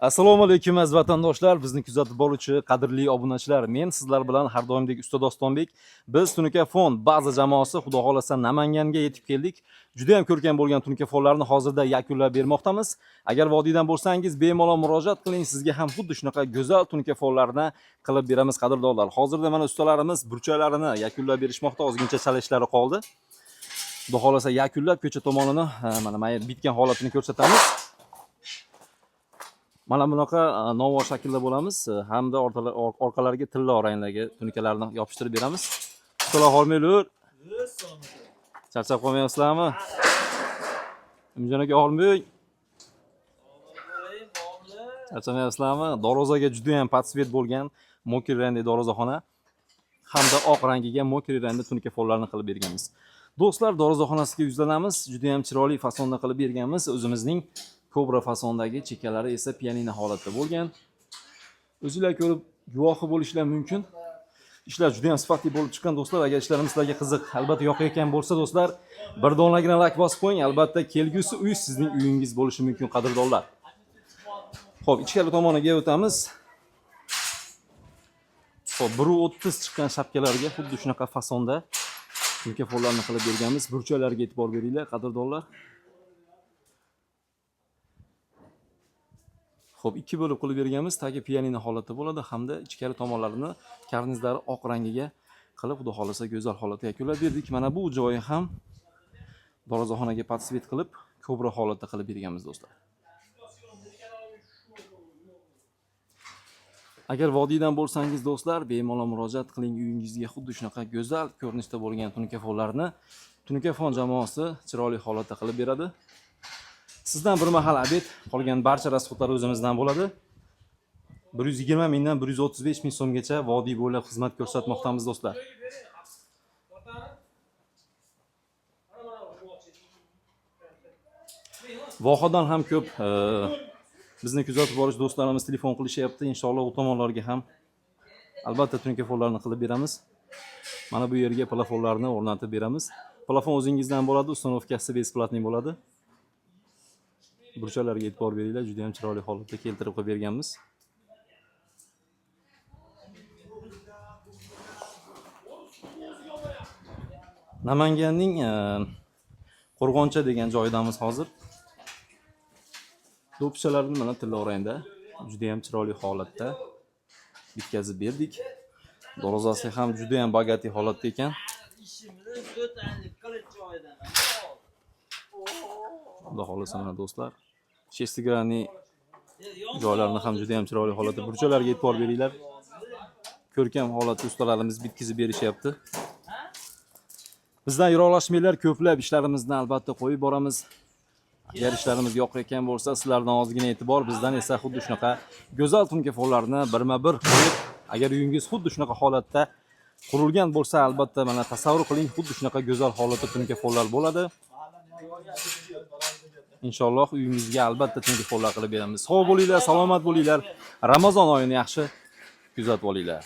Assalomu alaykum aziz vatandoshlar, bizni kuzatib boruvchi qadrli obunachilar. Men sizlar bilan har doimdek Usta Dostonbek. Biz Tunuka fon baza jamoasi xudo xolasa Namanganga yetib keldik. Juda ham ko'rkam bo'lgan Tunuka fonlarni hozirda yakunlab bermoqdamiz. Agar vodiydan bo'lsangiz, bemalol murojaat qiling, sizga ham xuddi shunaqa go'zal Tunuka fonlarni qilib beramiz qadrdonlar. Hozirda mana ustalarimiz burchaklarini yakunlab berishmoqda, ozgincha chalishlar qoldi. Xudo xolasa yakunlab ko'cha tomonini mana bitgan holatini ko'rsatamiz. Mana bunaqa novvoy shaklda bo'lamiz hamda orqalariga tilla rangdagi tunikalarni yopishtirib beramiz. Ustolar hormaylar. Charchab qolmayapsizlarmi? Imjon aka hormay. Charchamayapsizlarmi? Dorozaga juda ham patsvet bo'lgan mokri rangdagi dorozaxona hamda oq rangiga mokri rangda tunika fonlarni qilib berganmiz. Do'stlar, dorozaxonasiga yuzlanamiz. Juda ham chiroyli fasonda qilib berganmiz. O'zimizning Kobra fasondagi chekkalari esa pianino holatda bo'lgan. O'zingizlar ko'rib guvohi bo'lishlar mumkin. Ishlar juda ham sifatli bo'lib chiqqan do'stlar. Agar ishlarimiz sizlarga qiziq, albatta yoqayotgan bo'lsa do'stlar, bir donagina like bosib qo'ying. Albatta kelgusi uy sizning uyingiz bo'lishi mumkin qadrdonlar. Xo'p, ichkari tomoniga o'tamiz. Xo'p, 1.30 chiqqan shapkalarga xuddi shunaqa fasonda mikrofonlarni qilib berganmiz. Burchalarga e'tibor beringlar qadrdonlar. Xo'p, ikki bo'lib qilib berganmiz. Tagi pianino holatda bo'ladi hamda ichkari tomonlarini karnizlari oq rangiga qilib, xudo xolasa go'zal holatda yakunlab berdik. Mana bu joyi ham dorozaxonaga patsvet qilib, kobra holatda qilib berganmiz do'stlar. Agar vodiydan bo'lsangiz do'stlar, bemalol murojaat qiling, uyingizga xuddi shunaqa go'zal ko'rinishda bo'lgan tunika fonlarni Tunuka fon jamoasi chiroyli holatda qilib beradi. Sizdan bir mahal abed, qolgan barcha rasxodlar o'zimizdan bo'ladi. 120 mingdan 135 ming so'mgacha vodiy bo'ylab xizmat ko'rsatmoqdamiz do'stlar. Vohadan ham ko'p bizni kuzatib borish do'stlarimiz telefon qilishyapti. Inshaalloh u tomonlarga ham albatta tunuka fonlarni qilib beramiz. Mana bu yerga plafonlarni o'rnatib beramiz. Plafon o'zingizdan bo'ladi, ustanovkasi besplatniy bo'ladi. Burchalarga e'tibor beringlar, juda ham chiroyli holatda keltirib qo'yib berganmiz. Namanganning Qo'rg'oncha degan joydamiz hozir. Do'ppichalarni mana tilla rangda juda ham chiroyli holatda bitkazib berdik. Dorozasi ham juda ham bagati holatda ekan. Xudo xolasa mana do'stlar, shestigrani joylarini ham juda ham chiroyli holatda burchalarga e'tibor beringlar. Ko'rkam holatda ustalarimiz bitkazib berishyapti. Bizdan yiroqlashmanglar, ko'plab ishlarimizni albatta qo'yib boramiz. Agar ishlarimiz yoqayotgan bo'lsa, sizlardan ozgina e'tibor, bizdan esa xuddi shunaqa go'zal tunuka fonlarni birma-bir qo'yib, agar uyingiz xuddi shunaqa holatda qurilgan bo'lsa, albatta mana tasavvur qiling, xuddi shunaqa go'zal holatda tunuka fonlar bo'ladi. Inshaalloh uyingizga albatta tunuka fonlar qilib beramiz. Sog' bo'linglar, salomat bo'linglar. Ramazon oyini yaxshi kuzatib olinglar.